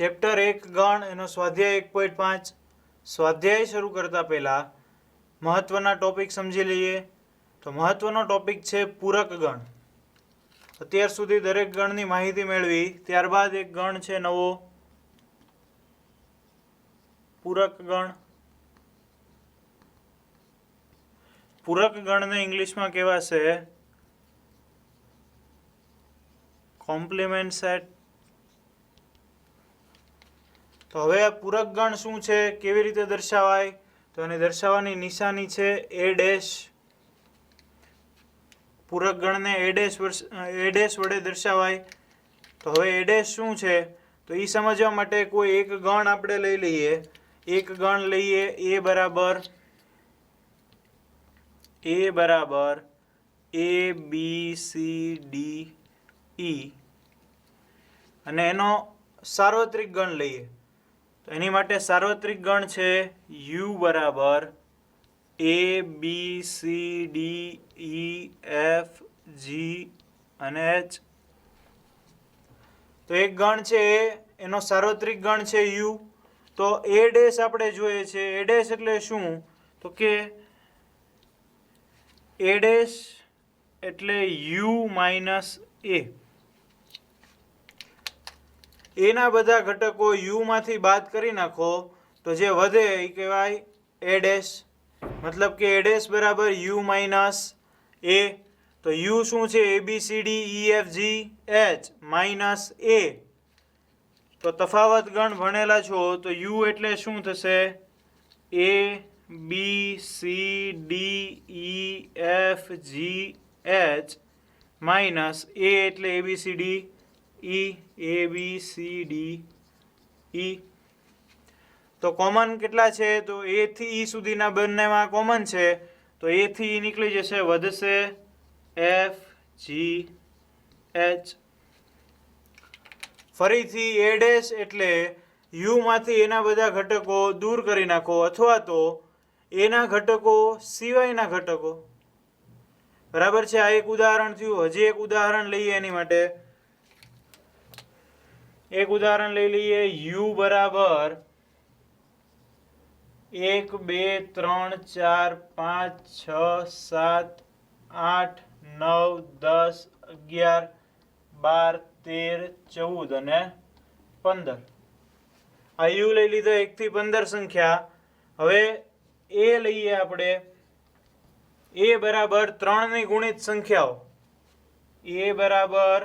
Chapter 1 ગણ એનો સ્વાધ્યાય 1.5 સ્વાધ્યાય શરૂ કરતા પહેલા મહત્વના ટોપિક સમજી લઈએ. તો મહત્વનો ટોપિક છે પૂરક ગણ. અત્યાર સુધી દરેક ગણની માહિતી મેળવી, ત્યારબાદ એક ગણ છે નવો પૂરક ગણ. પૂરક ગણને ઇંગ્લિશમાં કહેવાશે કોમ્પ્લિમેન્ટ સેટ. તો હવે આ પૂરક ગણ શું છે, કેવી રીતે દર્શાવાય? તો એને દર્શાવવાની નિશાની છે એ ડેશ. પૂરક ગણને એ ડેશ વડે દર્શાવાય. તો હવે એ ડેશ શું છે તો એ સમજવા માટે કોઈ એક ગણ આપણે લઈ લઈએ. એક ગણ લઈએ એ બરાબર એ બી સી ડી ઈ, અને એનો સાર્વત્રિક ગણ લઈએ. તો એની માટે સાર્વત્રિક ગણ છે યુ બરાબર A B C D E F G અને એચ. તો એક ગણ છે એનો સાર્વત્રિક ગણ છે યુ. તો એ ડેશ આપણે જોઈએ છે. એ ડેશ એટલે શું? તો કે એ ડેશ એટલે યુ માઇનસ એ. એના બધા ઘટકો યુ માંથી બાદ કરી નાખો તો જે વધે એ કહેવાય એ ડેશ. મતલબ કે એ ડેશ બરાબર યુ માઇનસ એ. તો યુ શું છે? A B C D E F G H minus A. તો તફાવત ગણ ભણેલા છો તો યુ એટલે શું થશે? A B C D E F G H minus A એટલે A B C D E, A B C D E. તો કોમન કેટલા છે? તો એ થી ઈ સુધીના બંનેમાં કોમન છે. તો એ થી ઈ નીકળી જશે, વધશે એફ જી એચ. ફરીથી એ ડેશ એટલે યુ માંથી એના બધા ઘટકો દૂર કરી નાખો, અથવા તો એના ઘટકો સિવાયના ઘટકો. બરાબર છે? આ એક ઉદાહરણ થયું. હજી એક ઉદાહરણ લઈએ એની માટે. એક ઉદાહરણ લઈ લઈએ. યુ બરાબર 1 2 3 4 5 6 7 8 9 10 11 12 13 14 અને 15. આ યુ લઈ લીધો 1 થી 15 સંખ્યા. હવે એ લઈએ આપણે. એ બરાબર 3 ની ગુણિત સંખ્યાઓ. એ બરાબર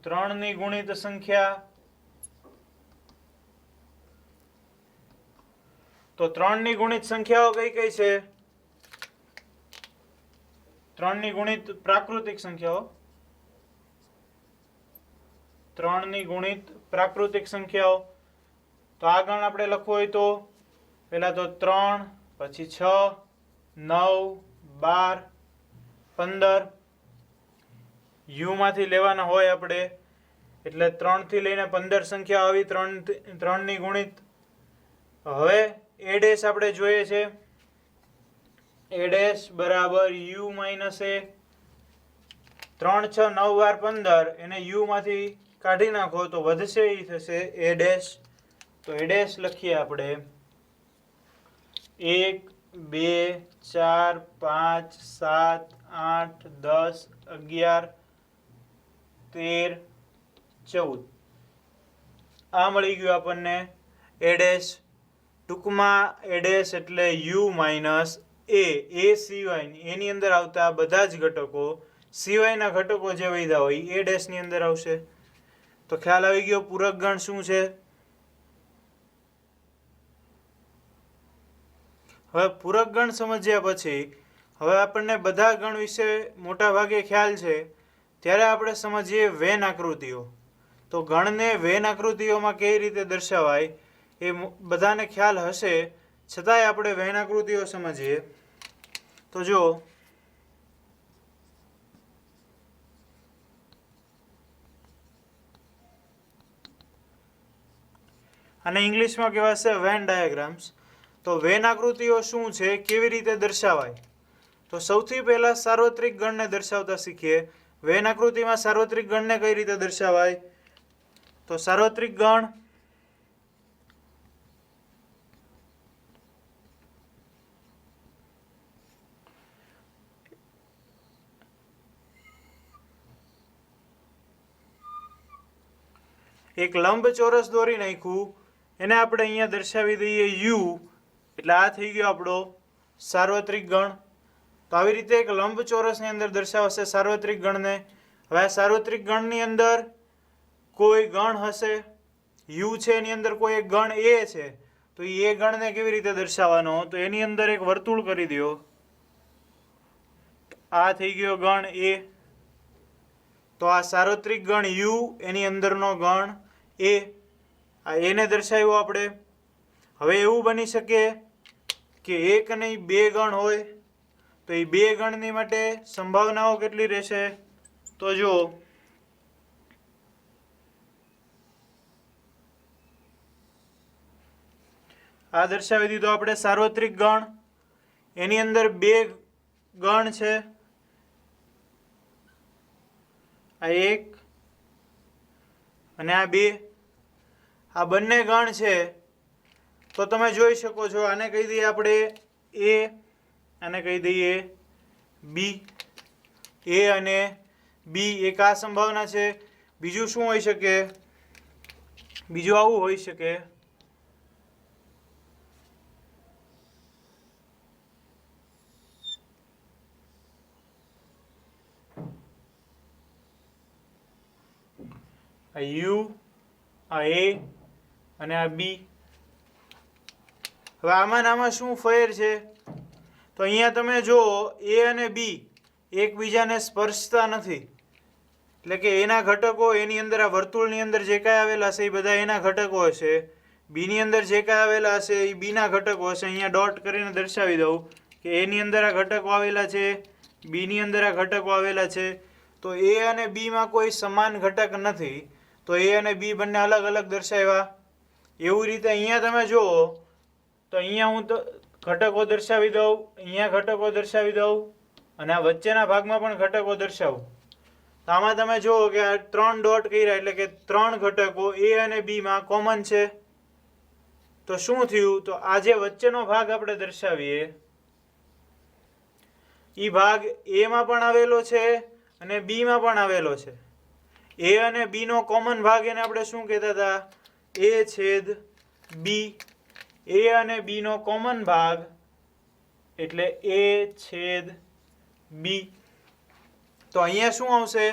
3 ની ગુણિત સંખ્યા. તો 3 ની ગુણિત સંખ્યાઓ કઈ કઈ છે? 3 ની ગુણિત પ્રાકૃતિક સંખ્યાઓ. 3 ની ગુણિત પ્રાકૃતિક સંખ્યાઓ. તો આ ગણ આપણે લખવો હોય તો પહેલા તો 3, પછી 6, 9, 12, 15 યુ માંથી લેવાના હોય આપણે. એટલે 3 થી લઈને 15 સંખ્યા આવી 3 ની ગુણિત. હવે એ ડેશ આપણે જોઈએ છે. એ ડેશ બરાબર યુ માઇનસ એ. 3, 6, 9, 12, 15 એને યુ માંથી કાઢી નાખો તો વધશે એ થશે એ ડેશ. તો એ ડેશ લખીએ આપણે 1 2 4 5 7 8 10 11 13 14. આ મળી ગયું આપણને એ ડેશ. ટૂંકમાં એ ડેશ એટલે યુ માઇનસ એ સિવાયની, એની અંદર આવતા બધા જ ઘટકો સિવાયના ઘટકો જે વધ્યા હોય એ ડેશની અંદર આવશે. તો ખ્યાલ આવી ગયો પૂરક ગણ શું છે. હવે પૂરક ગણ સમજ્યા પછી હવે આપણને બધા ગણ વિશે મોટા ભાગે ખ્યાલ છે. ત્યારે આપણે સમજીએ વેન આકૃતિઓ. તો ગણને વેન આકૃતિઓમાં કઈ રીતે દર્શાવાય એ બધાને ખ્યાલ હશે, છતાંય આપણે વેન આકૃતિઓ સમજીએ. તો જો અને ઇંગ્લિશમાં કહેવાશે વેન ડાયાગ્રામ્સ. તો વેન આકૃતિઓ શું છે, કેવી રીતે દર્શાવાય? તો સૌથી પહેલા સાર્વત્રિક ગણને દર્શાવતા શીખીએ. વેન આકૃતિમાં સાર્વત્રિક ગણને કઈ રીતે દર્શાવાય? તો સાર્વત્રિક ગણ એક લંબચોરસ દોરી નાખ્યું, એને આપણે અહીંયા દર્શાવી દઈએ યુ, એટલે આ થઈ ગયો આપણો સાર્વત્રિક ગણ. તો આવી રીતે એક લંબચોરસની અંદર દર્શાવશે સાર્વત્રિક ગણને. હવે આ સાર્વત્રિક ગણની અંદર કોઈ ગણ હશે, યુ છે એની અંદર કોઈ એક ગણ એ છે, તો એ ગણને કેવી રીતે દર્શાવવાનો, તો એની અંદર એક વર્તુળ કરી દો. આ થઈ ગયો ગણ એ. તો આ સાર્વત્રિક ગણ યુ, એની અંદરનો ગણ એ, આ એને દર્શાવ્યો આપણે. હવે એવું બની શકે કે એક નહીં બે ગણ હોય, તો એ બે ગણની માટે સંભાવનાઓ કેટલી રહેશે, તો જો આ દર્શાવી દીધો આપણે સાર્વત્રિક ગણ. એની અંદર બે ગણ છે, આ એક અને આ બે. આ બંને ગણ છે, તો તમે જોઈ શકો છો, આને કહી દઈએ આપણે એ, આને કહી દઈએ બી. એ અને બી, એક આ સંભાવના છે. બીજું શું હોઈ શકે, બીજું આવું હોઈ શકે, આ યુ, આ એ અને આ બી. હવે આમાં શું ફેર છે, તો અહીંયા તમે જો એ અને બી એકબીજાને સ્પર્શતા નથી, એટલે કે એના ઘટકો એની અંદર આ વર્તુળની અંદર જે કાંઈ આવેલા હશે એ બધા એના ઘટકો હશે, બીની અંદર જે કાંઈ આવેલા હશે એ બીના ઘટકો હશે. અહીંયા ડોટ કરીને દર્શાવી દઉં કે એની અંદર આ ઘટકો આવેલા છે, બીની અંદર આ ઘટકો આવેલા છે. તો એ અને બીમાં કોઈ સમાન ઘટક નથી, તો એ અને બી બંને અલગ અલગ દર્શાવ્યા. એવી રીતે અહીંયા તમે જુઓ તો અહીંયા હું તો ઘટકો દર્શાવી દઉં, અહીંયા ઘટકો દર્શાવી દઉં, અને આ વચ્ચેના ભાગમાં પણ ઘટકો દર્શાવું. તો આમાં તમે જુઓ કે આ 3 ડોટ કર્યા, એટલે કે 3 ઘટકો એ અને બીમાં કોમન છે. તો શું થયું, તો આ જે વચ્ચેનો ભાગ આપણે દર્શાવીએ એ ભાગ એમાં પણ આવેલો છે અને બીમાં પણ આવેલો છે. એ અને બી નો કોમન ભાગ એને આપણે શું કહેતા હતા, એ છેદ બી. એ અને બી નો કોમન ભાગ એટલે એ છેદ બી. તો અહીંયા શું આવશે,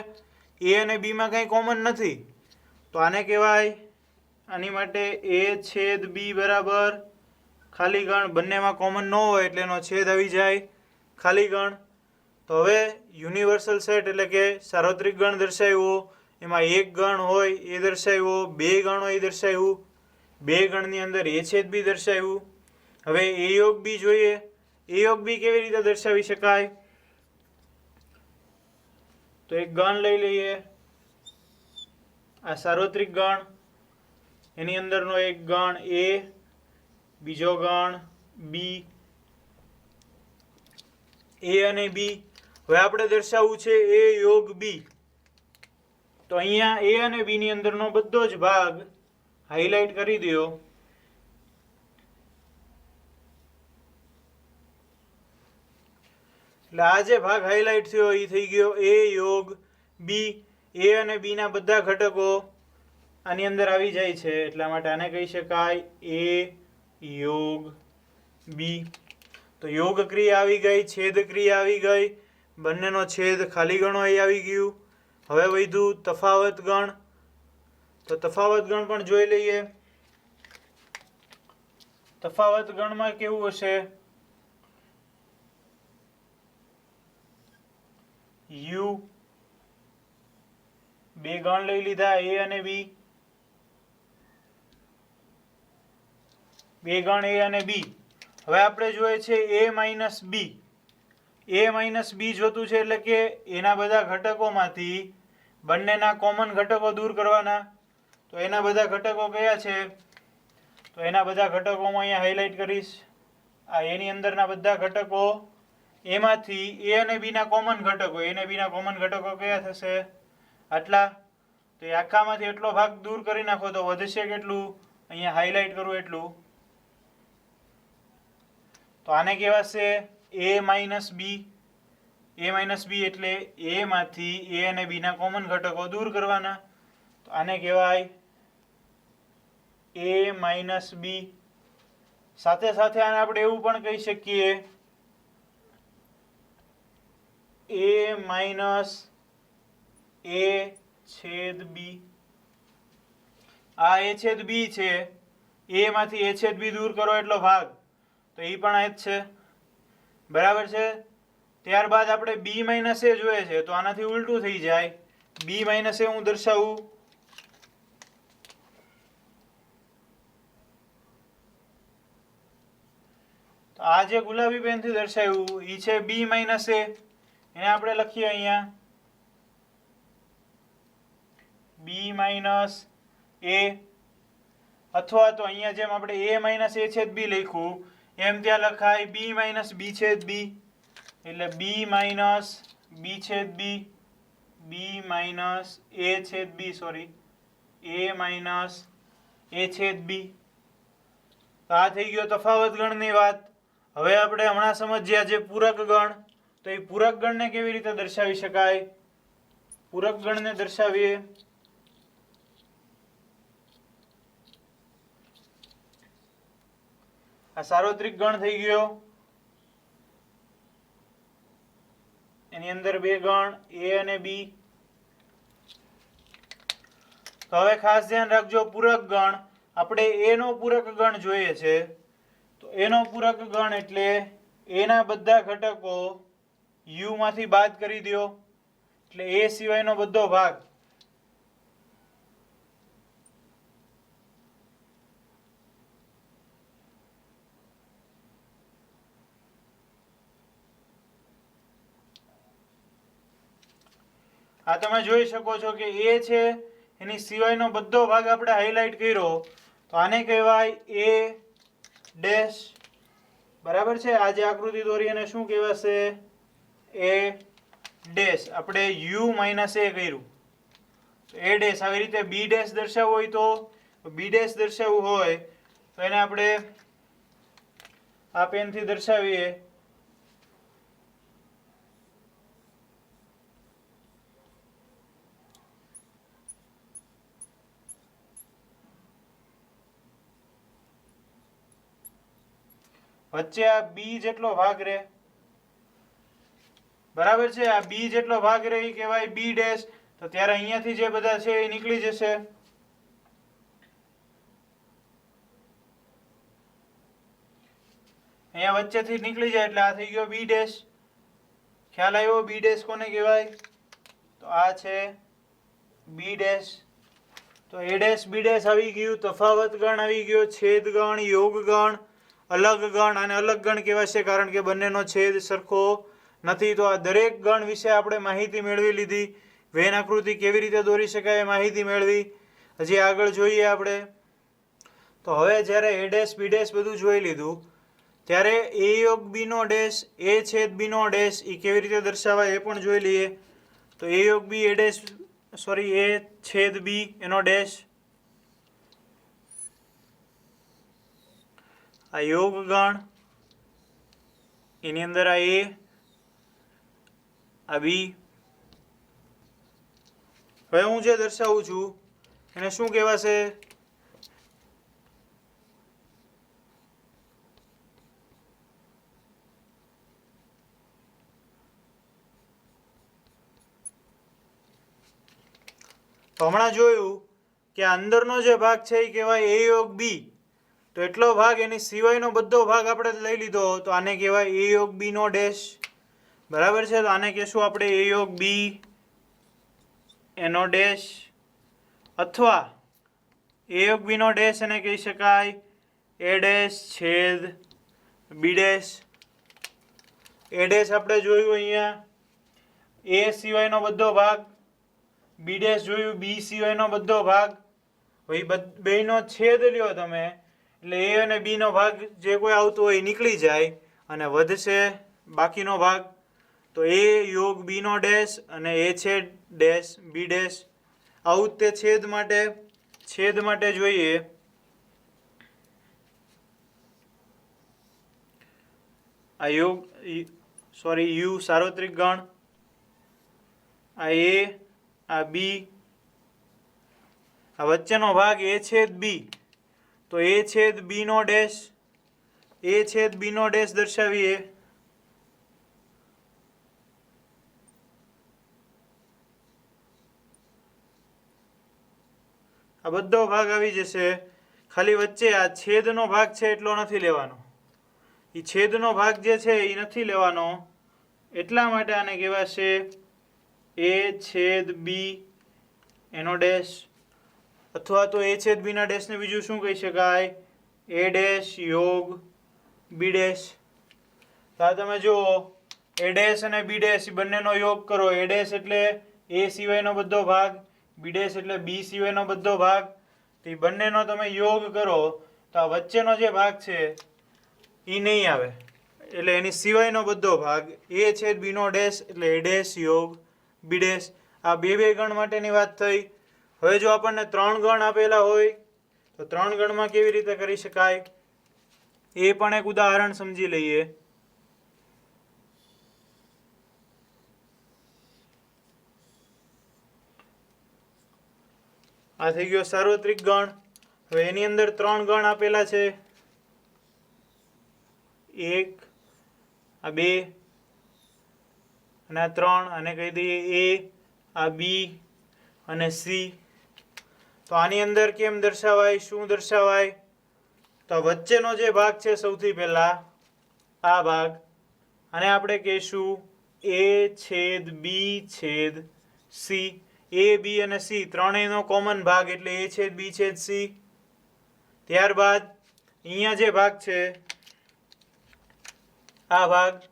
એ અને બી માં કંઈ કોમન નથી, તો આને કહેવાય, આની માટે એ છેદ બી બરાબર ખાલી ગણ. બંનેમાં કોમન ન હોય એટલે એનો છેદ આવી જાય, ખાલી ગણ. તો હવે યુનિવર્સલ સેટ એટલે કે સાર્વત્રિક ગણ દર્શાવ્યો, એમાં એક ગણ હોય એ દર્શાવ્યો, બે ગણ હોય એ દર્શાવ્યું, બે ગણની અંદર એ છેદ બી દર્શાવ્યું. હવે એ યોગ બી જોઈએ. એ યોગ બી કેવી રીતે દર્શાવી શકાય, તો એક ગણ લઈ લઈએ, આ સાર્વત્રિક ગણ, એની અંદરનો એક ગણ એ, બીજો ગણ બી, એ અને બી. હવે આપણે દર્શાવવું છે એ યોગ બી. તો અહીંયા એ અને બી ની અંદરનો બધો જ ભાગ હાઇલાઇટ કરી દો. એટલે આ જે ભાગ હાઇલાઇટ થયો એ થઈ ગયો એ યોગ બી. એ અને બી ના બધા ઘટકો આની અંદર આવી જાય છે, એટલા માટે આને કહી શકાય એ યોગ બી. તો યોગ ક્રિયા આવી ગઈ, છેદ ક્રિયા આવી ગઈ, બંનેનો છેદ ખાલી ગણો અહીં આવી ગયું. હવે વધ્યું તફાવત ગણ. તો તફાવત ગણ પણ જોઈ લઈએ. તફાવત ગણમાં કેવું હશે, યુ, બે ગણ લઈ લીધા એ અને બી, બે ગણ એ અને બી. હવે આપણે જોઈએ છે એ માઇનસ બી. એ માઇનસ બી જોતું છે, એટલે કે એના બધા ઘટકોમાંથી બંનેના કોમન ઘટકો દૂર કરવાના. તો એના બધા ઘટકો કયા છે, તો એના બધા ઘટકો હું અહીંયા હાઇલાઇટ કરીશ. આ એની અંદરના બધા ઘટકો, એમાંથી એ અને બી ના કોમન ઘટકો, એ અને બી ના કોમન ઘટકો કયા થશે, આટલા. તો એ આખામાંથી એટલો ભાગ દૂર કરી નાખો તો વધશે કેટલું, અહીંયા હાઇલાઇટ કરું એટલું. તો આને કહેવાશે એ માઇનસ બી. એ માઇનસ બી એટલે એ માંથી એ અને બી ના કોમન ઘટકો દૂર કરવાના. તો આને કહેવાય એ માઇનસ બી, સાથે સાથે આને આપણે એવું પણ કહી શકીએ એ માઇનસ એ છેદ બી. આ એ છેદ બી છે, એ માંથી એ છેદ બી દૂર કરો એટલો ભાગ, તો એ પણ આ જ છે, બરાબર છે. ત્યારબાદ આપણે બી માઇનસ એ જોઈએ છે, તો આનાથી ઉલટું થઈ જાય. બી માઇનસ એ હું દર્શાવું તો આ જે ગુલાબી પેનથી દર્શાવ્યું એ છે બી માઇનસ એ, એને આપણે લખીએ અહીંયા બી માઇનસ એ, અથવા તો અહીંયા જેમ આપણે એ માઇનસ એ છેદ બી લખ્યું એમ ત્યાં લખાય બી માઇનસ બી છેદ બી, એટલે બી માઇનસ બી છેદ બી, બી માઇનસ એ છેદ બી, સોરી એ માઇનસ એ છેદ બી. આ થઈ ગયો તફાવત ગણની વાત. હવે આપણે હમણાં સમજ્યા જે પૂરક ગણ, તો એ પૂરક ગણને કેવી રીતે દર્શાવી શકાય. પૂરક ગણને દર્શાવીએ આ સાર્વત્રિક ગણ થઈ ગયો, એની અંદર બે ગણ એ અને બી. તો હવે ખાસ ધ્યાન રાખજો, પૂરક ગણ આપણે એ નો પૂરક ગણ જોઈએ છે, તો એનો પૂરક ગણ એટલે એના બધા ઘટકો યુ માંથી બાદ કરી દો, એટલે એ સિવાયનો બધો ભાગ. આ તમે જોઈ શકો છો કે એ છે એની સિવાયનો બધો ભાગ આપણે હાઇલાઇટ કર્યો, તો આને કહેવાય એ ડેશ, બરાબર છે. આ જે આકૃતિ દોરી એને શું કહેવાશે, એ ડેશ. આપણે યુ માઇનસ એ કર્યું, એ ડેશ. આવી રીતે બી ડેશ દર્શાવવું હોય તો બી ડેશ દર્શાવવું હોય તો એને આપણે આ પેનથી દર્શાવીએ વચ્ચે આ બી જેટલો ભાગ રહે, બરાબર છે. આ બી જેટલો ભાગ રહે એ કહેવાય બી ડેશ. તો ત્યારે અહીંયાથી જે બધા છે એ નીકળી જશે. અહીંયા વચ્ચેથી નીકળી જાય એટલે આ થઈ ગયો બી ડેશ. ખ્યાલ આવ્યો બી ડેશ કોને કહેવાય, તો આ છે બી ડેશ. તો એ ડેશ બી ડેશ આવી ગયું, તફાવત ગણ આવી ગયો, છેદ ગણ, યોગ ગણ, અલગ ગણ. અને અલગ ગણ કહેવાશે કારણ કે બંનેનો છેદ સરખો નથી. તો આ દરેક ગણ વિશે આપણે માહિતી મેળવી લીધી. વેન આકૃતિ કેવી રીતે દોરી શકાય એ માહિતી મેળવી. હજી આગળ જોઈએ આપણે. તો હવે જ્યારે એ ડેશ બી ડેશ બધું જોઈ લીધું, ત્યારે એ યોગ બી નો ડેશ, એ છેદ બી નો ડેશ એ કેવી રીતે દર્શાવાય એ પણ જોઈ લઈએ. તો એ યોગ બી એ ડેશ, સોરી એ છેદ બી એનો ડેશ, આ યોગ ગણ, એની અંદર આ એ, આ બી. હવે હું જે દર્શાવું છું એને શું કહેવાશે, તો હમણાં જોયું કે અંદરનો જે ભાગ છે એ કહેવાય એ યોગ બી. તો એટલો ભાગ એની સિવાયનો બધો ભાગ આપણે લઈ લીધો, તો આને કહેવાય એ યોગ બી નો ડેશ, બરાબર છે. તો આને કહેશું આપણે એ યોગ બી એનો ડેશ, અથવા એ યોગ બી નો ડેશ એને કહી શકાય એ ડેશ છેદ બી ડેશ. એ ડેશ આપણે જોયું અહીંયા એ સિવાયનો બધો ભાગ, બી ડેશ જોયું બી સિવાયનો બધો ભાગ. બેયનો છેદ લ્યો તમે એટલે એ અને બી નો ભાગ જે કોઈ આવતો હોય એ નીકળી જાય અને વધશે બાકીનો ભાગ. તો એ યોગ બી નો ડેશ અને એ છેદ ડેશ બી ડેશ. આવું જ તે છેદ માટે જોઈએ. આ યોગ સોરી યુ સાર્વત્રિક ગણ, આ એ, આ બી, આ વચ્ચેનો ભાગ એ છેદ બી. તો એ છેદ બી નો ડેશ, એ છેદ બી નો ડેશ દર્શાવીએ. આ બધો ભાગ આવી જશે. ખાલી વચ્ચે આ છેદનો ભાગ છે એટલો નથી લેવાનો. એ છેદનો ભાગ જે છે એ નથી લેવાનો, એટલા માટે આને કહેવાશે એ છેદ બી એનો ડેશ, અથવા તો એ છેદ બી ના ડેશને બીજું શું કહી શકાય? એ ડેશ યોગ બી ડેશ. તો આ તમે જુઓ, એ ડેશ અને બી ડેશ બંનેનો યોગ કરો. એ ડેશ એટલે એ સિવાયનો બધો ભાગ, બી ડેશ એટલે બી સિવાયનો બધો ભાગ. તો એ બંનેનો તમે યોગ કરો તો આ વચ્ચેનો જે ભાગ છે એ નહીં આવે, એટલે એની સિવાયનો બધો ભાગ. એ છેદ બી નો ડેશ એટલે એ ડેશ યોગ બી ડેશ. આ બે બે ગણ માટેની વાત થઈ. હવે જો આપણને 3 ગણ આપેલા હોય તો 3 ગણમાં કેવી રીતે કરી શકાય એ પણ એક ઉદાહરણ સમજી લઈએ. આ થઈ ગયો સાર્વત્રિક ગણ. હવે એની અંદર 3 ગણ આપેલા છે, 1, આ 2 અને આ 3, અને કહી દઈએ એ, આ બી અને સી. તો આની અંદર કેમ દર્શાવાય, શું દર્શાવાય? તો વચ્ચેનો જે ભાગ છે સૌથી પહેલા આ ભાગ, અને આપણે કહીશું એ છેદ બી છેદ સી. એ બી અને સી ત્રણેયનો કોમન ભાગ એટલે એ છેદ બી છેદ સી. ત્યારબાદ અહીંયા જે ભાગ છે આ ભાગ,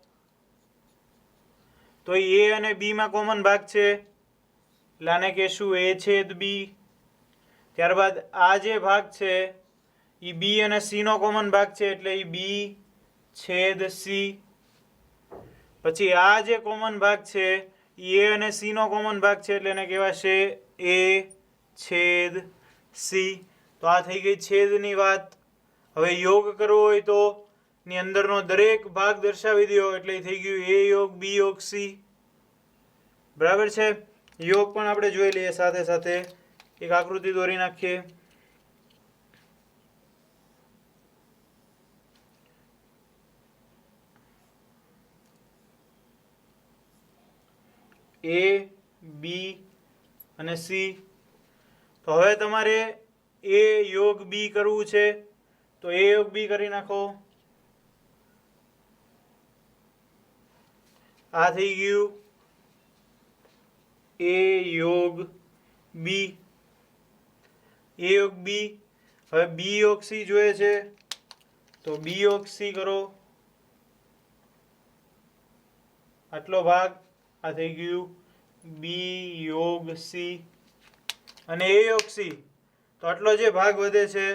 તો એ અને બી માં કોમન ભાગ છે એટલે આને કહેશું એ છેદ બી. ત્યારબાદ આ જે ભાગ છે એ બી અને સી નો કોમન ભાગ છે એટલે એ બી છેદ સી. પછી આ જે કોમન ભાગ છે એ અને સી નો કોમન ભાગ છે એટલે એને કહેવાશે એ છેદ સી. તો આ થઈ ગઈ છેદની વાત. હવે યોગ કરવો હોય તો ની અંદરનો દરેક ભાગ દર્શાવી દો એટલે થઈ ગયું એ યોગ બી યોગ સી. બરાબર છે. યોગ પણ આપણે જોઈ લઈએ સાથે સાથે. એક આકૃતિ દોરી નાખીએ. એ બી અને સી. તો હવે તમારે એ યોગ બી કરવું છે તો એ યોગ બી કરી નાખો. આ થઈ ગયું એ યોગ બી. એ યોગ બી. હવે બી યોગ સી જોઈએ છે તો બી યોગ સી કરો. આટલો ભાગ આ થઈ ગયું બી યોગ સી. અને એ યોગ સી તો આટલો જે ભાગ વધે છે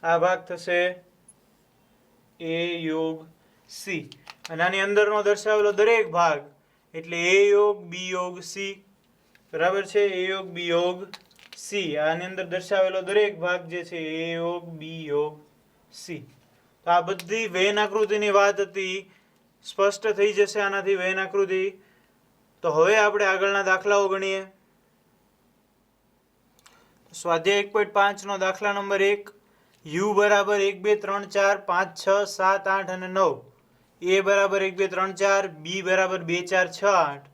આ ભાગ થશે એ યોગ સી. અને આની અંદરનો દર્શાવેલો દરેક ભાગ એટલે એ યોગ બી યોગ સી. બરાબર છે. એ યોગ બી યોગ સી. આની અંદર દર્શાવેલો દરેક ભાગ જે છે એ યોગ બી યોગ સી. તો આ બધી વેન આકૃતિની વાત હતી. સ્પષ્ટ થઈ જશે આનાથી વેન આકૃતિ. તો હવે આપણે આગળના દાખલાઓ ગણીએ. સ્વાધ્યાય 1.5 નો દાખલા નંબર 1. u બરાબર 1 2 3 4 5 6 7 8 અને 9, a બરાબર 1 2 3 4, b બરાબર 2 4 6 8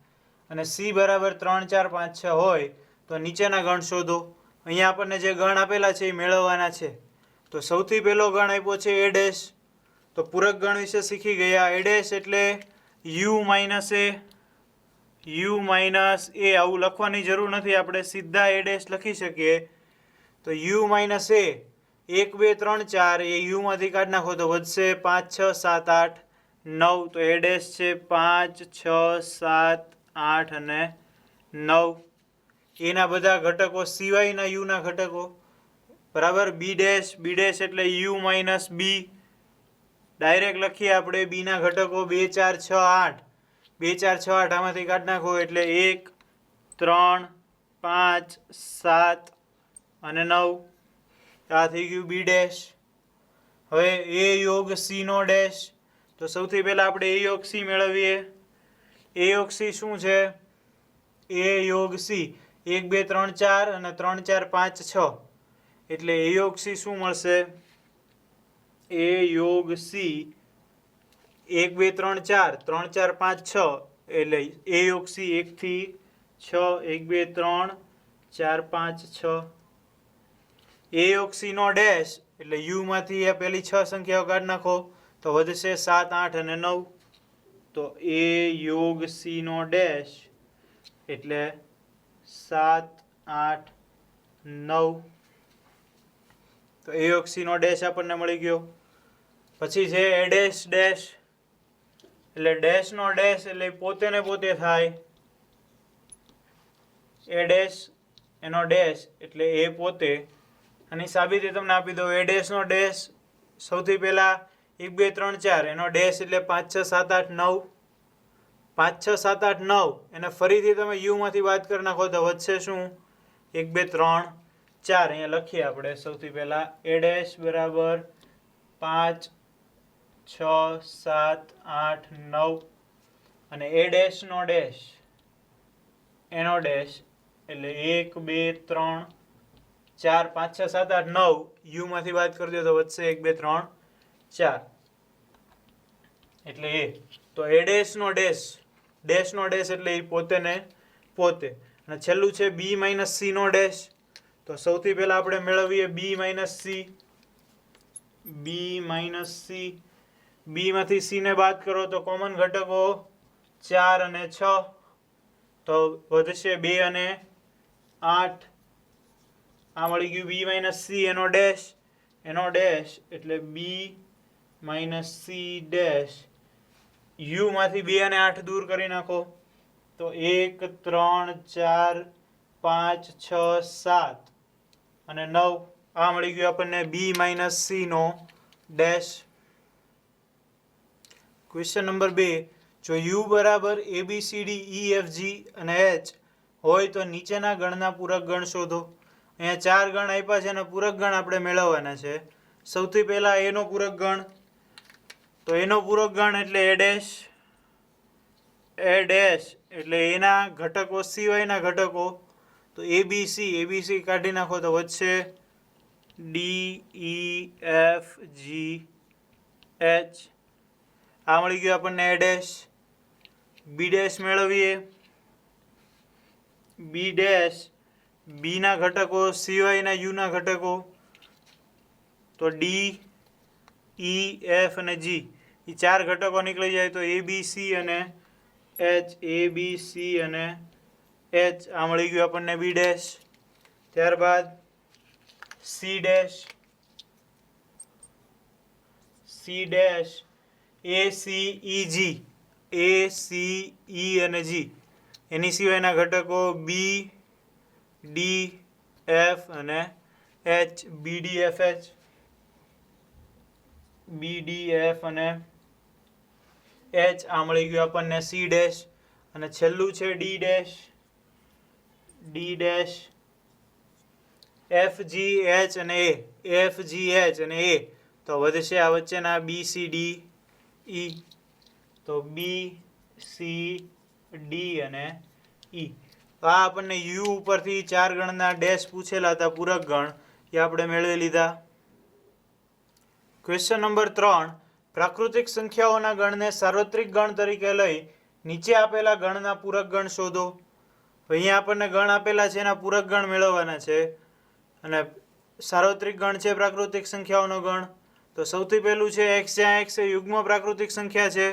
અને c બરાબર 3 4 5 6 હોય તો નીચેના ગણ શોધો. અહીંયા આપણને જે ગણ આપેલા છે એ મેળવવાના છે. તો સૌથી પહેલો ગણ આપ્યો છે એ ડેશ. તો પૂરક ગણ વિશે શીખી ગયા. એ ડેશ એટલે u માઇનસ એ. u માઇનસ એ આવું લખવાની જરૂર નથી, આપણે સીધા એ ડેશ લખી શકીએ. તો u માઇનસ એ 1 2 3 4 એ u માંથી કાઢી નાખો તો વધશે 5 6 7 8 9. તો એ ડેશ છે 5 6 7 8 અને 9. એના બધા ઘટકો સિવાયના u ના ઘટકો. બરાબર. B dash. બી ડેશ એટલે u માઇનસ બી. ડાયરેક્ટ લખીએ આપણે. બી ના ઘટકો 2 4 6 8. 2 4 6 8 આમાંથી કાઢી નાખો એટલે 1 3 5 7 અને 9. આ થઈ ગયું બી ડેશ. હવે એ યોગ સી નો ડેશ. તો સૌથી પહેલા આપણે એ યોગ સી મેળવીએ. એ યોગ સી શું છે? એ યોગ સી 1 2 3 4 અને 3 4 5 6 એટલે a યોગ c શું મળશે? a યોગ c 1 2 3 4 3 4 5 6 એટલે a યોગ c 1 થી 6 1 2 3 4 5 6 a યોગ c નો ડેશ એટલે u માંથી આ પેલી 6 સંખ્યાઓ કાઢી નાખો તો વધશે 7 8 અને 9 તો a યોગ c નો ડેશ એટલે 7 8 9 તો a યોગ c નો ડેશ આપણને મળી ગયો. પછી છે a ડેશ ડેશ એટલે ડેશ નો ડેશ એટલે પોતે ને પોતે થાય a ડેશ એનો ડેશ એટલે a પોતે. આની સાબિતી તમને આપી દઉં. a ડેશ નો ડેશ સૌથી પહેલા 1 2 3 4 એનો ડેશ એટલે 5 6 7 8 9 5 6 7 8 9 એને ફરીથી તમે u માંથી બાદ કરી નાખો તો વધશે શું? 1 2 3 4 અહીંયા લખીએ આપણે સૌથી પહેલા a ડેશ બરાબર 5 6 7 8 9 અને a ડેશ નો ડેશ એનો ડેશ એટલે 1 2 3 4 5 6 7 8 9 u માંથી બાદ કરી દો તો વધશે 1 2 3 4 એટલે a. તો a ડેશ નો ડેશ એટલે એ પોતે ને પોતે. અને છેલ્લું છે b માઇનસ c નો ડેશ. તો સૌથી પહેલા આપણે મેળવીએ b માઇનસ c. b માંથી c ને બાદ કરો તો કોમન ઘટકો 4 અને 6 તો વધશે 2 અને 8 આ મળી ગયું b માઇનસ c એનો ડેશ એટલે b minus c dash u માંથી 2 અને 8 દૂર કરી નાખો તો 1 3 4 5 6 7 અને 9 આ મળી ગયું આપણને b માઇનસ c નો ડેશ. ક્વેશ્ચન નંબર 2 જો u બરાબર abcd efg અને h હોય તો નીચેના ગણના પૂરક ગણ શોધો. અહીંયા 4 ગણ આપ્યા છે અને પૂરક ગણ આપણે મેળવવાના છે. સૌથી પહેલા a નો પૂરક ગણ તો a નો પૂરક ગણ એટલે a ડેશ એટલે એના ઘટકો સિવાયના ઘટકો તો abc કાઢી નાખો તો વધશે d e f g h આ મળી ગયું આપણને a ડેશ. b ડેશ મેળવીએ. b ડેશ b ના ઘટકો સિવાયના u ના ઘટકો તો d e f અને g એ 4 ઘટકો નીકળી જાય તો abc અને h આ મળી ગયું આપણને b ડેશ. ત્યારબાદ c dash a c e અને g એની સિવાયના ઘટકો b d f અને h b d f અને h આ મળી ગયું આપણને c ડેશ. અને છેલ્લું છે d dash f g h અને a તો વધશે આ વચ્ચેના b c d e તો b c d અને e. આ આપણને u ઉપરથી 4 ગણના ડેશ પૂછેલા હતા પૂરક ગણ એ આપણે મેળવી લીધા. ક્વેશ્ચન નંબર 3 પ્રાકૃતિક સંખ્યાઓના ગણને સાર્વત્રિક ગણ તરીકે લઈ નીચે આપેલા ગણના પૂરક ગણ શોધો. અહીંયા આપણને ગણ આપેલા છે એના પૂરક ગણ મેળવવાના છે અને સાર્વત્રિક ગણ છે પ્રાકૃતિક સંખ્યાઓનો ગણ. તો સૌથી પહેલું છે x જ્યાં x એ યુગ્મ પ્રાકૃતિક સંખ્યા છે.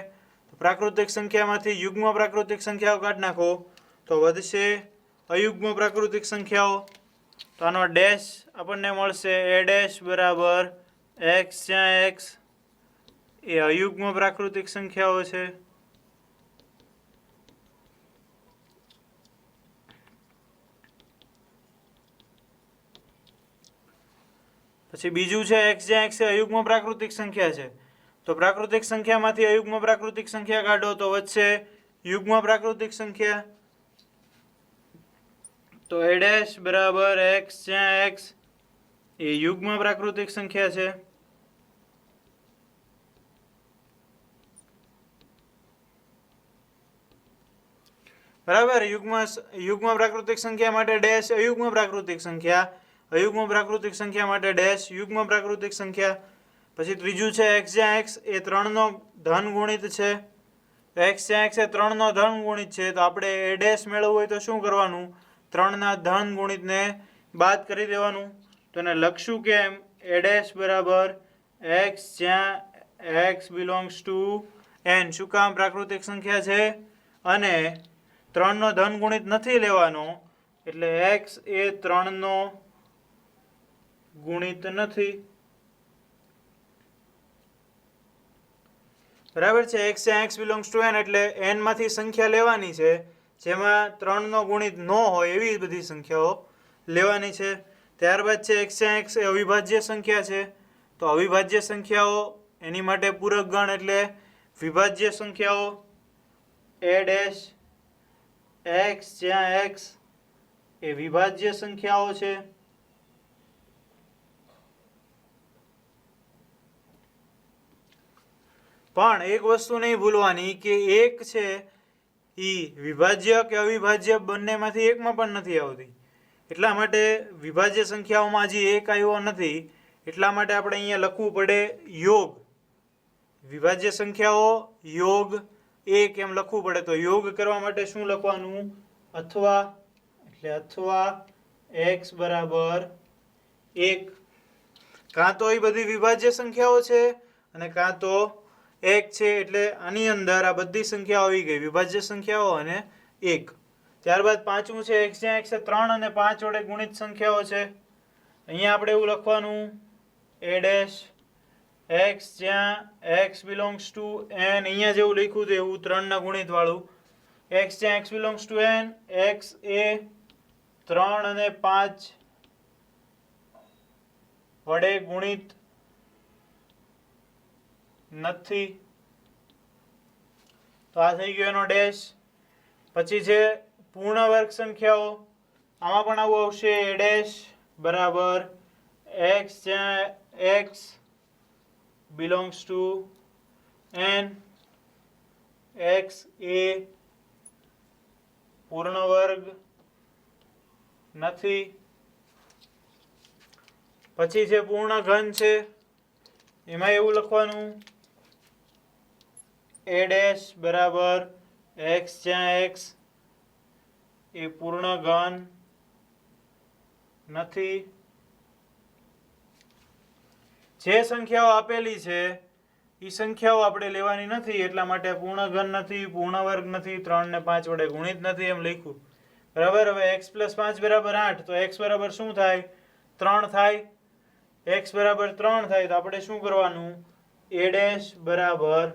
પ્રાકૃતિક સંખ્યામાંથી યુગ્મ પ્રાકૃતિક સંખ્યાઓ કાઢી નાખો તો વધશે અયુગ્મ પ્રાકૃતિક સંખ્યાઓ. તો આનો ડેશ આપણને મળશે a ડેશ બરાબર x જ્યાં x એ અયુગ્મ પ્રાકૃતિક સંખ્યાઓ છે. પછી બીજું છે x જ્યાં x એ અયુગ્મ પ્રાકૃતિક સંખ્યા છે. તો પ્રાકૃતિક સંખ્યામાંથી અયુગ્મ પ્રાકૃતિક સંખ્યા કાઢો તો વધશે યુગ્મ પ્રાકૃતિક સંખ્યા. તો a ડેશ બરાબર x જ્યાં x એ યુગ્મ પ્રાકૃતિક સંખ્યા છે. બરાબર. યુગ્મ પ્રાકૃતિક સંખ્યા માટે ડેશ અયુગ્મ પ્રાકૃતિક સંખ્યા, અયુગ્મ પ્રાકૃતિક સંખ્યા માટે ડેશ યુગ્મ પ્રાકૃતિક સંખ્યા. પછી ત્રીજું છે x જ્યાં x એ 3 નો ધન ગુણિત છે. x જ્યાં x એ 3 નો ધન ગુણિત છે તો આપણે a ડેશ મેળવવું હોય તો શું કરવાનું? 3 ના ધન ગુણિતને બાદ કરી દેવાનું. તો એને લખશું કેમ? a ડેશ બરાબર x જ્યાં x બિલોંગ્સ ટુ n. શું કામ? પ્રાકૃતિક સંખ્યા છે અને 3 નો ધન ગુણિત નથી લેવાનો એટલે x એ 3 નો ગુણિત નથી. બરાબર છે. x જ્યાં x બિલોંગ્સ ટુ n એટલે n માંથી સંખ્યા લેવાની છે જેમાં 3 નો ગુણિત ન હોય એવી બધી સંખ્યાઓ લેવાની છે. ત્યારબાદ છે x જ્યાં x એ અવિભાજ્ય સંખ્યા છે તો અવિભાજ્ય સંખ્યાઓ એની માટે પૂરક ગણ એટલે વિભાજ્ય સંખ્યાઓ. a ડેશ x જ્યાં x એ વિભાજ્ય સંખ્યાઓ છે. પણ એક વસ્તુ નહીં ભૂલવાની કે એક છે એ વિભાજ્ય કે અવિભાજ્ય બંનેમાંથી એકમાં પણ નથી આવતી. એટલા માટે વિભાજ્ય સંખ્યાઓમાં હજી એક આવ્યો નથી એટલા માટે આપણે અહીંયા લખવું પડે યોગ. વિભાજ્ય સંખ્યાઓ યોગ એક એમ લખવું પડે. તો યોગ કરવા માટે શું લખવાનું? અથવા. એટલે અથવા x બરાબર 1. કાં તો એ બધી વિભાજ્ય સંખ્યાઓ છે અને કાં તો 1 છે એટલે આની અંદર આ બધી સંખ્યાઓ આવી ગઈ વિભાજ્ય સંખ્યાઓ અને 1. ત્યારબાદ પાંચમું છે x જ્યાં x એ 3 અને 5 વડે ગુણિત સંખ્યાઓ છે. અહીંયા આપણે એવું લખવાનું a ડેશ x જ્યાં x બિલોંગ્સ ટુ n. અહીંયા જેવું લખ્યું હતું એવું 3 ના ગુણિત વાળું. x જ્યાં x belongs to n x એ 3 અને 5 વડે ગુણિત નથી. તો આ થઈ ગયો એનો ડેશ. પછી છે પૂર્ણ વર્ગ સંખ્યાઓ. આમાં પણ આવું આવશે a ડેશ બરાબર x જ્યાં x belongs to n x એ પૂર્ણ વર્ગ નથી. પછી છે પૂર્ણ ઘન છે એમાં એવું લખવાનું a ડેશ બરાબર x જ્યાં x એ પૂર્ણ ઘન નથી. જે સંખ્યાઓ આપેલી છે એ સંખ્યાઓ આપણે લેવાની નથી એટલા માટે પૂર્ણ ઘન નથી, પૂર્ણ વર્ગ નથી, 3 ને 5 વડે ગુણિત નથી એમ લખ્યું. બરાબર. હવે x + 5 બરાબર 8 તો x બરાબર શું થાય? 3 થાય. x બરાબર 3 થાય તો આપણે શું કરવાનું? a ડેશ બરાબર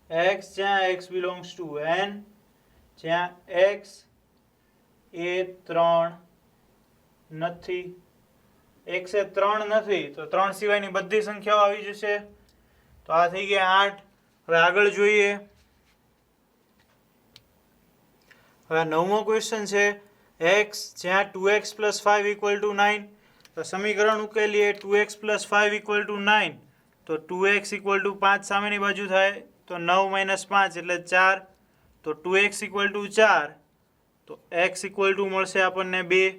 x જ્યાં x બિલોંગ્સ ટુ n જ્યાં x એ 3 નથી. x એ 3 નથી તો 3 સિવાયની બધી સંખ્યાઓ આવી જશે. તો આ થઈ ગયા 8. હવે આગળ જોઈએ. હવે 9મો ક્વેશ્ચન છે x જ્યાં 2x + 5 = 9. તો સમીકરણ ઉકેલીએ 2x + 5 = 9 તો 2x = 5 સામેની બાજુ થાય તો 9 - 5 એટલે 4 તો 2x = 4 તો x = મળશે આપણને 2.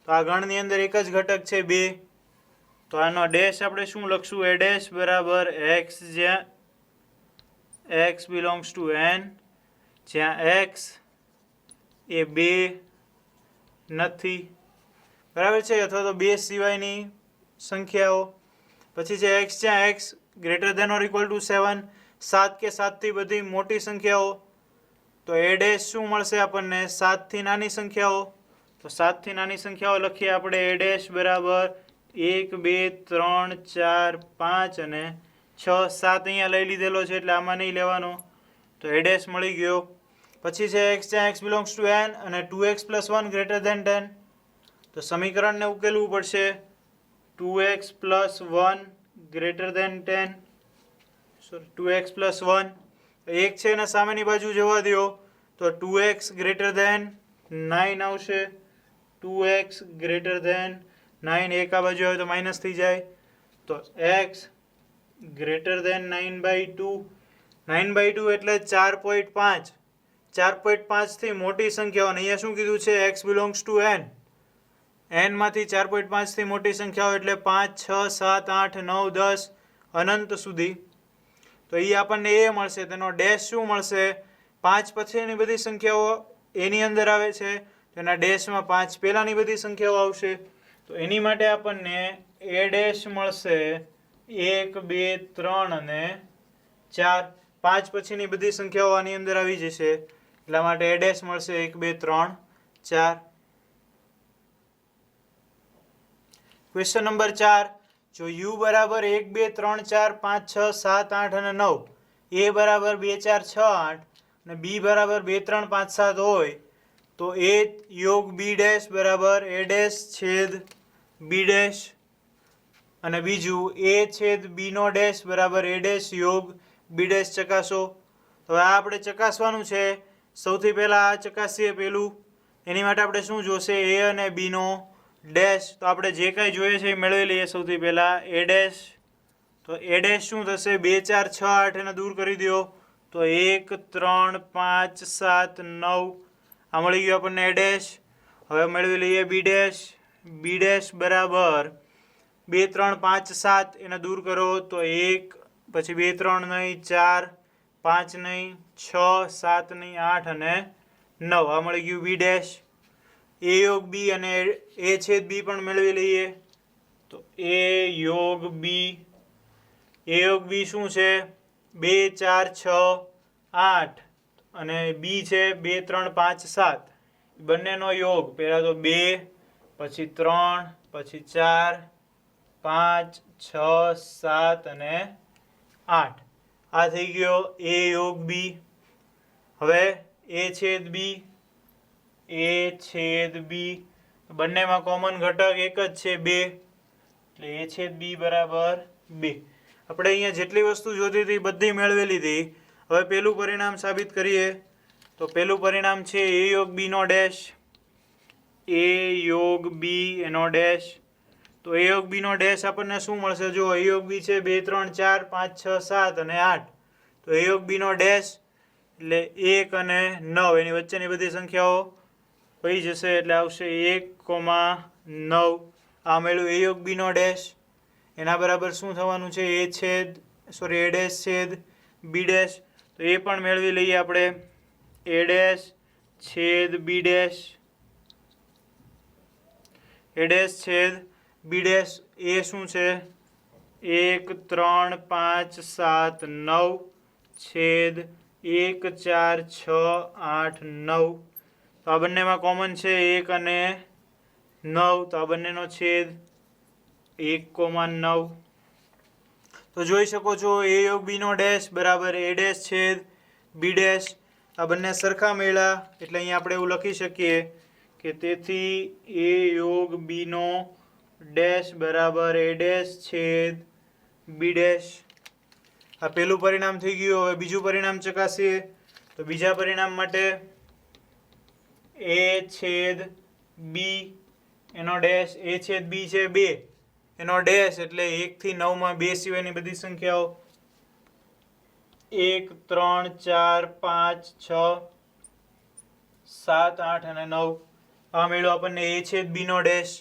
તો આ ગણની અંદર એક જ ઘટક છે 2 તો આનો ડેશ આપણે શું લખશું? a ડેશ બરાબર x જ્યાં x બિલોંગ્સ ટુ n જ્યાં x એ 2 નથી. બરાબર છે. અથવા તો 2 સિવાયની સંખ્યાઓ. પછી છે x જ્યાં x > 7 7 કે 7 થી બધી મોટી સંખ્યાઓ તો a ડેશ શું મળશે આપણને? 7 થી નાની સંખ્યાઓ. તો 7 થી નાની સંખ્યાઓ લખીએ આપણે a ડેશ બરાબર 1 2 3 4 5 અને 6 7 અહીંયા લઈ લીધેલો છે એટલે આમાં નહીં લેવાનો તો a ડેશ મળી ગયો. પછી છે x જ્યાં x બિલોંગ્સ ટુ n અને 2x + 1 > 10 તો સમીકરણને ઉકેલવું પડશે 2x + 1 > 10 સોરી 2x + 1 એક છે એના સામેની બાજુ જવા દો તો 2x > 9 આવશે. 2x > 9 એક આ બાજુ આવે તો માઇનસ થઈ જાય તો x > 9/2 9/2 એટલે 4.5 4.5 થી મોટી સંખ્યાઓ, અને અહીંયા શું કીધું છે x belongs to n, n માંથી 4.5 થી મોટી સંખ્યાઓ એટલે 5 6 7 8 9 10 અનંત સુધી. તો એ આપણને એ મળશે. તેનો ડેશ શું મળશે? 5 પછીની બધી સંખ્યાઓ એની અંદર આવે છે, તેના ડેશમાં 5 પહેલાની બધી સંખ્યાઓ આવશે. તો એની માટે આપણને એ ડેશ મળશે 1 2 3 અને 4. 5 પછીની બધી સંખ્યાઓ આની અંદર આવી જશે, એટલા માટે એ ડેશ મળશે 1 2 3 4. Question number 4. જો u બરાબર 1 2 3 4 5 6 7 8 અને 9, a બરાબર 2 4 6 8 અને b બરાબર 2 3 5 7 હોય, તો a યોગ b ડેશ બરાબર a ડેશ છેદ b ડેશ, અને બીજું a છેદ b નો ડેશ બરાબર a ડેશ યોગ b ડેશ ચકાસો. તો આ આપણે ચકાસવાનું છે. સૌથી પહેલા આ ચકાસીએ પેલું. એની માટે આપણે શું જોશે? a અને b નો ડેશ. તો આપણે જે કંઈ જોઈએ છે એ મેળવી લઈએ. સૌથી પહેલા a ડેશ. તો a ડેશ શું થશે? 2 4 6 8 એને દૂર કરી દો તો 1 3 5 7 9 આ મળી ગયું આપણને a ડેશ. હવે મેળવી લઈએ b ડેશ. b ડેશ બરાબર 2 3 5 7 એને દૂર કરો તો 1, પછી 2 3 નહીં, 4 5 નહીં, 6 7 નહીં, 8 અને 9 આ મળી ગયું b ડેશ. a યોગ b અને a છેદ b પણ મેળવી લઈએ. તો a યોગ b, a યોગ b શું છે? 2 4 6 8 અને b છે 2 3 5 7. બંનેનો યોગ. પહેલા તો 2, પછી 3, પછી 4 5 6 7 અને 8. આ થઈ ગયો a યોગ b. હવે a છેદ b, a છેદ b બંનેમાં કોમન ઘટક એક જ છે 2, એટલે a છેદ b બરાબર 2. આપણે અહીંયા જેટલી વસ્તુ જોતી હતી બધી મેળવી લીધી. હવે પેલું પરિણામ સાબિત કરીએ. તો પેલું પરિણામ છે a યોગ b નો ડેશ. a યોગ b એનો ડેશ. તો a યોગ b નો ડેશ આપણને શું મળશે? જો a યોગ b છે 2 3 4 5 6 7 અને 8. તો a યોગ b નો ડેશ એટલે 1 અને 9 એની વચ્ચેની બધી સંખ્યાઓ પડી જશે એટલે આવશે 1,9. આ મેળવ્યું a યોગ b નો ડેશ. એના બરાબર શું થવાનું છે? a ડેશ છેદ b ડેશ. તો એ પણ મેળવી લઈએ આપણે. a ડેશ છેદ b ડેશ, a ડેશ છેદ b ડેશ. એ શું છે? 1 3 5 7 9 છેદ 1 4 6 8 9. તો આ બંનેમાં કોમન છે 1 અને 9. તો આ બંનેનો છેદ 1,9. તો જોઈ શકો છો a યોગ b નો ડેશ બરાબર a ડેશ છેદ b ડેશ. આ બંને સરખા મળ્યા એટલે અહીંયા આપણે એવું લખી શકીએ કે તેથી a યોગ b નો ડેશ બરાબર a ડેશ છેદ b ડેશ. આ પહેલું પરિણામ થઈ ગયું. હવે બીજું પરિણામ ચકાસીએ. તો બીજા પરિણામ માટે a છેદ b એનો ડેશ, a છેદ b છે 2 એનો ડેશ એટલે 1 થી 9 માં 2 સિવાયની બધી સંખ્યાઓ 1 3 4 5 6 7 8 અને 9. આ મેળવ્યો આપણને a છેદ b નો ડેશ.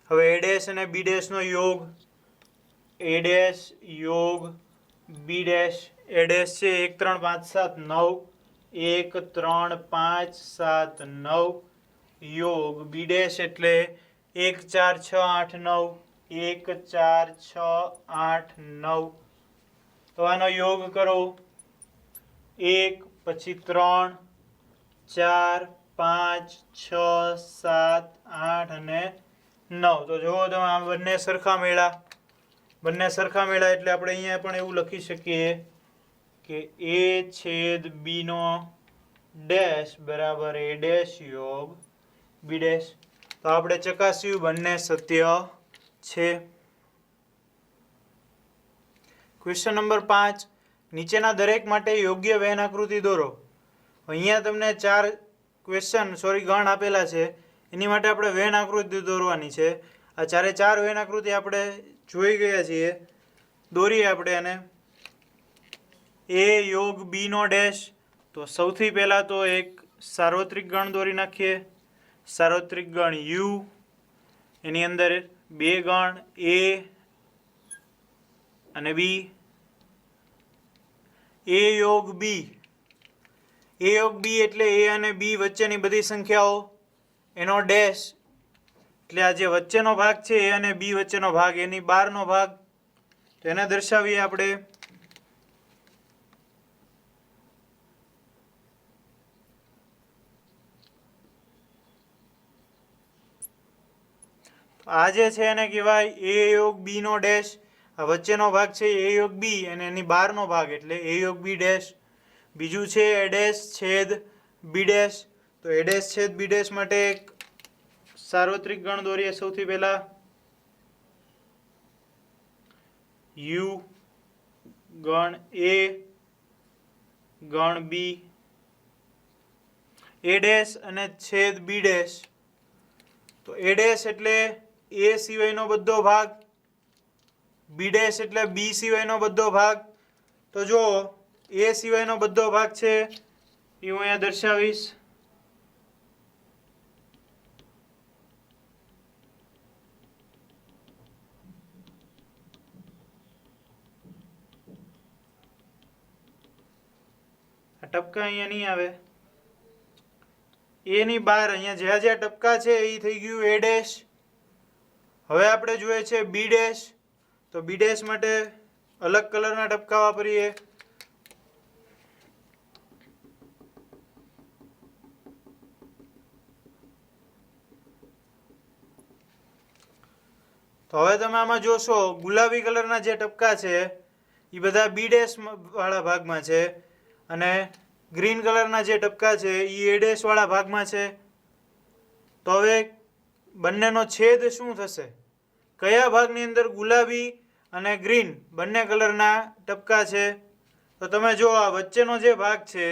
હવે a ડેશ અને b ડેશ નો યોગ. a ડેશ યોગ b ડેશ. a ડેશ છે 1 3 5 7 9, 1 3 5 7 9 યોગ b ડેશ એટલે 1 4 6 8 9, 1 4 6 8 9. તો આનો યોગ કરો. 1 પછી 3 4 5 6 7 8 અને 9. તો જુઓ તમે આ બંને સરખા મળ્યા. બંને સરખા મળ્યા એટલે આપણે અહીંયા પણ એવું લખી શકીએ કે a છેદ b નો ડેશ બરાબર a ડેશ યોગ b ડેશ. તો આપણે ચકાસ્યું બંને સત્ય છે. Question number 5. નીચેના દરેક માટે યોગ્ય વહેન આકૃતિ દોરો. અહીંયા તમને ગણ આપેલા છે. એની માટે આપણે વહેન આકૃતિ દોરવાની છે. આ ચાર વહેન આકૃતિ આપણે જોઈ ગયા છીએ. દોરીએ આપણે. અને a યોગ b નો ડેશ. તો સૌથી પહેલાં તો એક સાર્વત્રિક ગણ દોરી નાખીએ. સાર્વત્રિક ગણ યુ, એની અંદર બે ગણ એ અને બી. એ યોગ બી. એ યોગ બી એટલે એ અને બી વચ્ચેની બધી સંખ્યાઓ, એનો ડેશ એટલે આ જે વચ્ચેનો ભાગ છે એ અને બી વચ્ચેનો ભાગ, એની બહારનો ભાગ, તો એને દર્શાવીએ આપણે. આ જે છે એને કહેવાય એ યોગ બી નો ડેશ. આ વચ્ચેનો ભાગ છે એ યોગ બી અને એની બહારનો ભાગ એટલે એ યોગ બી ડેશ. બીજું છે એ ડેશ છેદ બી ડેશ. તો એ ડેશ છેદ બી ડેશ માટે એક સાર્વત્રિક ગણ દોરીએ. સૌથી પહેલા યુ ગણ એ ગણ બી, એ ડેશ અને છેદ બી ડેશ. તો એ ડેશ એટલે એ સિવાયનો બધો ભાગ, બી ડેશ એટલે બી સિવાયનો બધો ભાગ. તો જો એ સિવાયનો બધો ભાગ છે એ હું અહીંયા દર્શાવીશ. આ ટપકા અહીંયા નહીં આવે. એની બહાર અહીંયા જ્યાં જ્યાં ટપકા છે એ થઈ ગયું એ ડેશ. હવે આપણે જોઈએ છે બી ડેશ. તો બી ડેશ માટે અલગ કલરના ટપકા વાપરીએ. તો હવે તમે આમાં જોશો ગુલાબી કલરના જે ટપકા છે એ બધા બી ડેશ વાળા ભાગમાં છે અને ગ્રીન કલરના જે ટપકા છે એ એ ડેશ વાળા ભાગમાં છે. તો હવે બંનેનો છેદ શું થશે? કયા ભાગની અંદર ગુલાબી અને ગ્રીન બંને કલરના ટપકા છે? તો તમે જો આ વચ્ચેનો જે ભાગ છે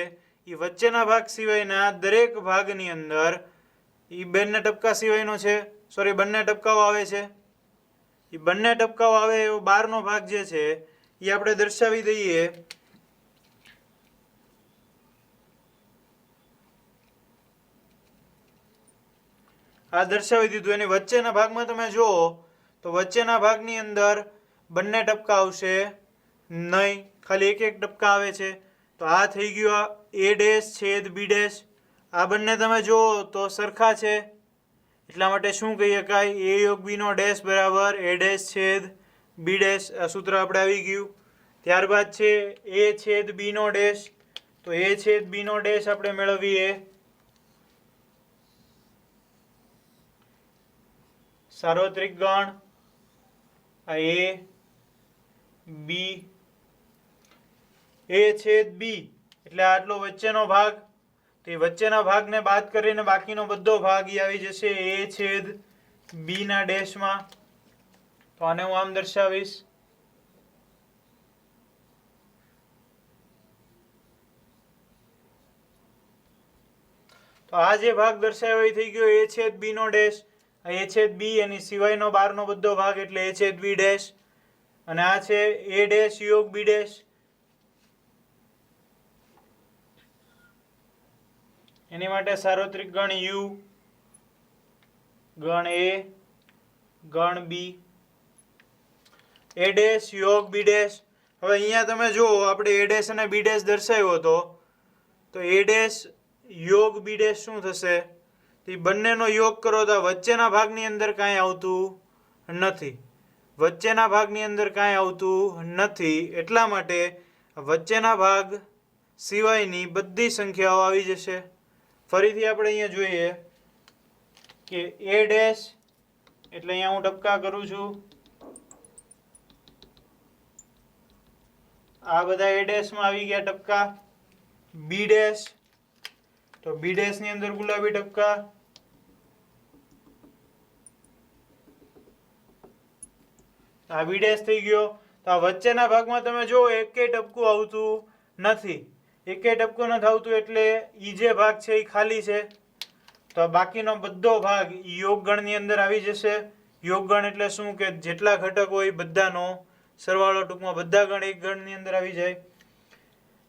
એ વચ્ચેના ભાગ સિવાયના દરેક ભાગની અંદર એ બંને ટપકા સિવાયનો છે, સોરી બંને ટપકાઓ આવે છે. એ બંને ટપકાઓ આવે એવો બહારનો ભાગ જે છે એ આપણે દર્શાવી દઈએ. આ દર્શાવી દીધું. એની વચ્ચેના ભાગમાં તમે જુઓ તો વચ્ચેના ભાગની અંદર બંને ટપકા આવશે નહીં, ખાલી એક એક ટપકા આવે છે. તો આ થઈ ગયું એ ડેશ છેદ બી ડેશ. આ બંને તમે જુઓ તો સરખા છે, એટલા માટે શું કહી શકાય? એ યોગ બી નો ડેશ બરાબર એ ડેશ છેદ બી ડેશ. આ સૂત્ર આપણે આવી ગયું. ત્યારબાદ છે એ છેદ બી નો ડેશ. તો એ છેદ બી નો ડેશ આપણે મેળવીએ સાર્વત્રિક ગણ આ એ બી, એ છેદ બી એટલે આટલો વચ્ચેનો ભાગ. તો એ વચ્ચેના ભાગને બાદ કરીને બાકીનો બધો ભાગ એ આવી જશે એ છેદ બી ના ડેશમાં. તો આને હું આમ દર્શાવીશ. તો આ જે ભાગ દર્શાવ્યો એ થઈ ગયો એ છેદ બી નો ડેશ. આ એ છેદ બી એની સિવાયનો બહારનો બધો ભાગ એટલે એ છેદ બી ડેશ. અને આ છે એ ડેશ યોગ બી ડેશ. એની માટે સાર્વત્રિક ગણ યુ ગણ એ ગણ બી, એ ડેશ યોગ બી ડેશ. હવે અહીંયા તમે જુઓ આપણે એ ડેશ અને બી ડેશ દર્શાવ્યો હતો. તો એ ડેશ યોગ બી ડેશ શું થશે? તો બંનેનો યોગ કરો તો વચ્ચેના ભાગની અંદર કાંઈ આવતું નથી. વચ્ચેના ભાગની અંદર કાંઈ આવતું નથી, એટલા માટે વચ્ચેના ભાગ સિવાયની બધી સંખ્યાઓ આવી જશે. ફરીથી આપણે અહીંયા જોઈએ કે એ ડેશ એટલે અહીંયા હું ટપકા કરું છું. આ બધા એ ડેશમાં આવી ગયા ટપકા. બી ડેશ તો બી ડેશ ની અંદર ગુલાબી ટપકા. આ બી ડેશ થઈ ગયો. તો આ વચ્ચેના ભાગમાં તમે જો એકેય ટપકું આવતું નથી. એકેય ટપકું નથી આવતું એટલે ઈ જે ભાગ છે એ ખાલી છે. તો બાકીનો બધો ભાગ યોગ ગણની અંદર આવી જશે. યોગ ગણ એટલે શું કે જેટલા ઘટક હોય બધાનો સરવાળો, ટૂંકમાં બધા ગણ એક ગણની અંદર આવી જાય.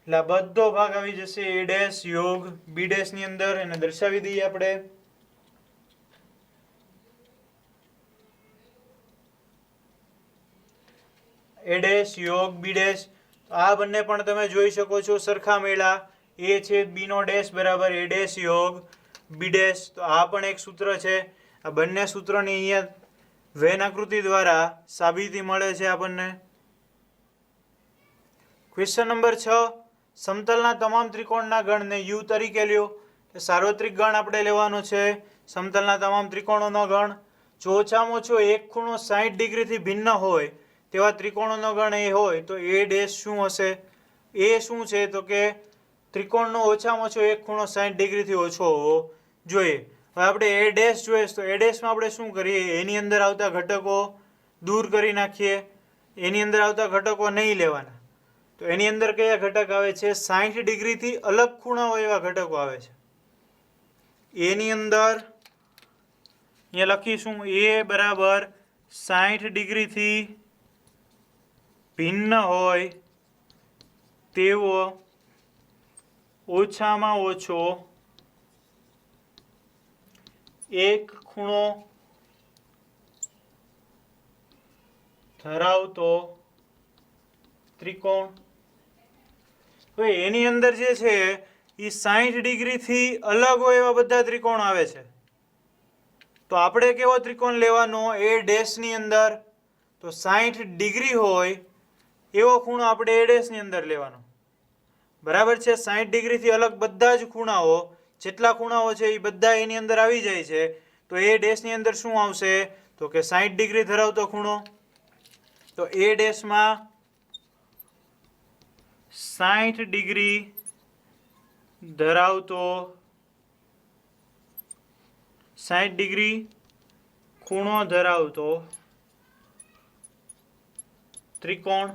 એટલે આ બધો ભાગ આવી જશે એ ડેશ યોગ બી ડેશ ની અંદર. એને દર્શાવી દઈએ આપણે. એ ડેશ યોગ બી ડેશ. આ બંને પણ તમે જોઈ શકો છો સરખા મેળા. એ છેદ બી નો ડેશ બરાબર એ ડેશ યોગ બી ડેશ. તો આ પણ એક સૂત્ર છે. આ બંને સૂત્રની અહીંયા વેન આકૃતિ દ્વારા સાબિતી મળે છે આપણને. ક્વેશ્ચન નંબર 6, સમતલના તમામ ત્રિકોણના ગણને યુ તરીકે લ્યો. સાર્વત્રિક ગણ આપણે લેવાનો છે. સમતલના તમામ ત્રિકોણોનો ગણ. જો ઓછામાં ઓછો એક ખૂણો 60 ડિગ્રીથી ભિન્ન હોય તેવા ત્રિકોણોનો ગણ એ હોય તો એ ડેશ શું હશે? એ શું છે તો કે ત્રિકોણનો ઓછામાં ઓછો એક ખૂણો 60 ડિગ્રીથી ઓછો હોવો જોઈએ. હવે આપણે એ ડેશ જોઈએ તો એ ડેશમાં આપણે શું કરીએ? એની અંદર આવતા ઘટકો દૂર કરી નાખીએ. એની અંદર આવતા ઘટકો નહીં લેવાના. તો એની અંદર કયા ઘટક આવે છે? 60 ડિગ્રીથી અલગ ખૂણા હોય એવા ઘટકો આવે છે. એની અંદર અહીંયા લખીશું એ બરાબર 60 ડિગ્રીથી ભિન્ન હોય તેવો ઓછામાં ઓછો એક ખૂણો ધરાવતો ત્રિકોણ. હવે એની અંદર જે છે એ 60 ડિગ્રીથી અલગ હોય એવા બધા ત્રિકોણ આવે છે. તો આપણે કેવો ત્રિકોણ લેવાનો? એ ડેશની અંદર તો 60 ડિગ્રી હોય એવો ખૂણો આપણે એ ડેશની અંદર લેવાનો. બરાબર છે? 60 ડિગ્રીથી અલગ બધા જ ખૂણાઓ, જેટલા ખૂણાઓ છે એ બધા એની અંદર આવી જાય છે. તો એ ડેશની અંદર શું આવશે? તો કે 60 ડિગ્રી ધરાવતો ખૂણો. તો એ ડેશમાં 60 ડિગ્રી ધરાવતો 60 ડિગ્રી ખૂણો ધરાવતો ત્રિકોણ.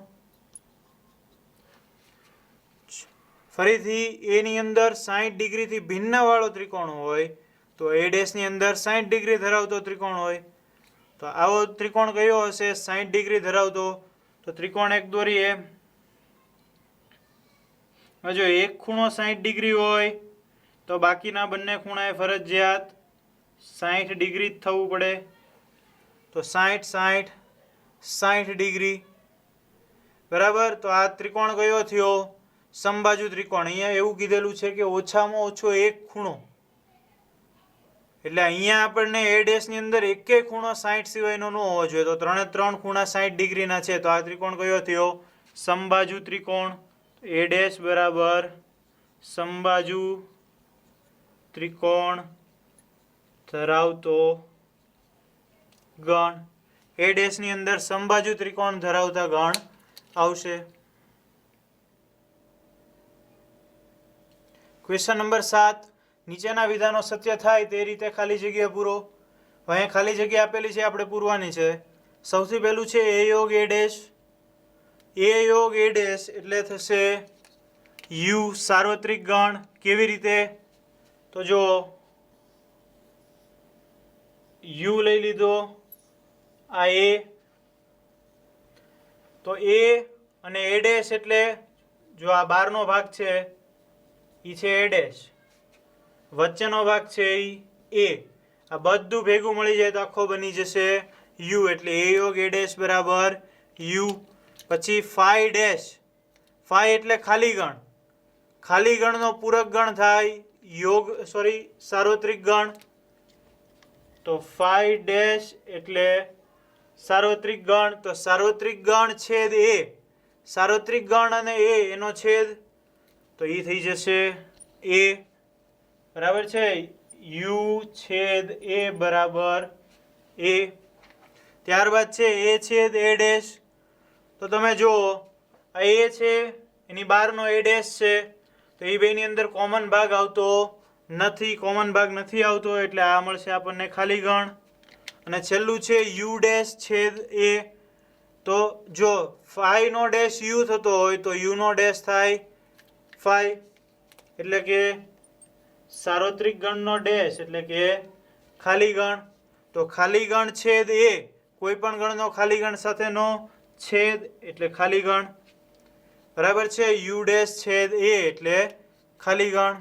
ફરીથી એની અંદર 60 ડિગ્રીથી ભિન્ન વાળો ત્રિકોણ હોય તો એ ડેશની અંદર 60 ડિગ્રી ધરાવતો ત્રિકોણ હોય. તો આવો ત્રિકોણ કયો હશે? 60 ડિગ્રી ધરાવતો. તો ત્રિકોણ એક દોરીએ. જો એક ખૂણો 60 ડિગ્રી હોય તો બાકીના બંને ખૂણાએ ફરજિયાત 60 ડિગ્રી જ થવું પડે. તો 60 60 60 ડિગ્રી બરાબર. તો આ ત્રિકોણ કયો થયો? સમબાજુ ત્રિકોણ. અહીંયા એવું કીધેલું છે કે ઓછામાં ઓછો એક ખૂણો, એટલે અહીંયા આપણને એ ડેશની અંદર એકેય ખૂણો 60 સિવાયનો ન હોવો જોઈએ. તો ત્રણે ત્રણ ખૂણા 60 ડિગ્રીના છે. તો આ ત્રિકોણ કયો થયો? સમબાજુ ત્રિકોણ. એ ડેશ બરાબર સમબાજુ ત્રિકોણ ધરાવતો ગણ. એ ડેશની અંદર સમબાજુ ત્રિકોણ ધરાવતા ગણ આવશે. ક્વેશ્ચન નંબર 7, નીચેના વિધાનો સત્ય થાય તે રીતે ખાલી જગ્યા પૂરો. અહીંયા ખાલી જગ્યા આપેલી છે, આપણે પૂરવાની છે. સૌથી પહેલું છે એ યોગ એ ડેશ. એ યોગ એ ડેશ એટલે થશે યુ સાર્વત્રિક ગણ. કેવી રીતે? તો જો યુ લઈ લીધો, આ એ, તો એ અને એ ડેશ એટલે જો આ બહારનો ભાગ છે એ છે એ ડેશ, વચ્ચેનો ભાગ છે એ. આ બધું ભેગું મળી જાય તો આખો બની જશે યુ. એટલે એ યોગ એ ડેશ બરાબર યુ. પછી ફાઈ ડેશ. ફાઈ એટલે ખાલી ગણ. ખાલી ગણનો પૂરક ગણ થાય સાર્વત્રિક ગણ. તો ફાઈ ડેશ એટલે સાર્વત્રિક ગણ. તો સાર્વત્રિક ગણ છેદ એ, સાર્વત્રિક ગણ અને એ એનો છેદ, તો એ થઈ જશે એ. બરાબર છે? યુ છેદ એ બરાબર એ. ત્યારબાદ છે એ છેદ એ ડેશ. તો તમે જુઓ આ એ છે, એની બહારનો એ ડેશ છે, તો એ બેની અંદર કોમન ભાગ આવતો નથી. કોમન ભાગ નથી આવતો એટલે આ મળશે આપણને ખાલી ગણ. અને છેલ્લું છે યુ ડેશ છેદ એ. તો જો ફાઈ નો ડેશ યુ થતો હોય તો યુ નો ડેશ થાય ફાઈ. એટલે કે સાર્વત્રિક ગણનો ડેશ એટલે કે ખાલી ગણ. તો ખાલી ગણ છેદ એ, કોઈ પણ ગણનો ખાલી ગણ સાથેનો છેદ એટલે ખાલી ગણ. બરાબર છે. યુ ડેશ છેદ એ એટલે ખાલી ગણ.